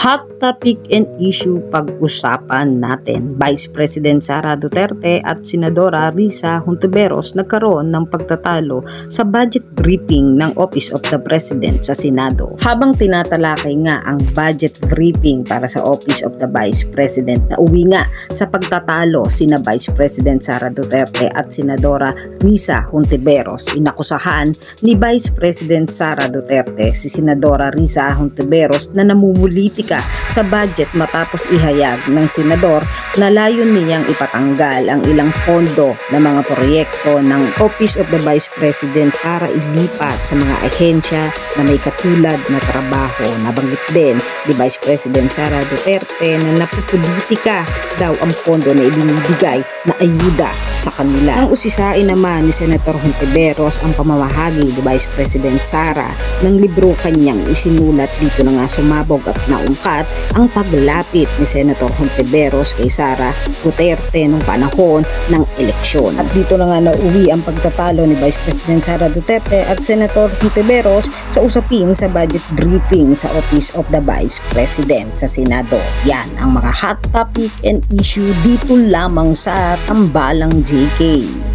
Hot topic and issue pag-usapan natin. Vice President Sara Duterte at Senadora Risa Hontiveros nagkaroon ng pagtatalo sa budget briefing ng Office of the President sa Senado. Habang tinatalakay nga ang budget briefing para sa Office of the Vice President, na uwi nga sa pagtatalo sina Vice President Sara Duterte at Senadora Risa Hontiveros. Inakusahan ni Vice President Sara Duterte si Senadora Risa Hontiveros na namumuliti sa budget matapos ihayag ng senador na layon niyang ipatanggal ang ilang pondo ng mga proyekto ng Office of the Vice President para ilipat sa mga ahensya na may katulad na trabaho. Nabanggit din ni Vice President Sara Duterte na napupulitika daw ang pondo na ibinibigay na ayuda sa kanila. Ang usisain naman ni Senator Hontiveros ang pamamahagi ni Vice President Sara ng libro kanyang isinulat. Dito na nga sumabog at naungkat ang paglapit ni Senator Hontiveros kay Sara Duterte nung panahon ng eleksyon. At dito na nga nauwi ang pagtatalo ni Vice President Sara Duterte at Senator Hontiveros sa usapin sa budget briefing sa Office of the Vice President sa Senado. Yan ang mga hot topic and issue dito lamang sa Tambalang JK.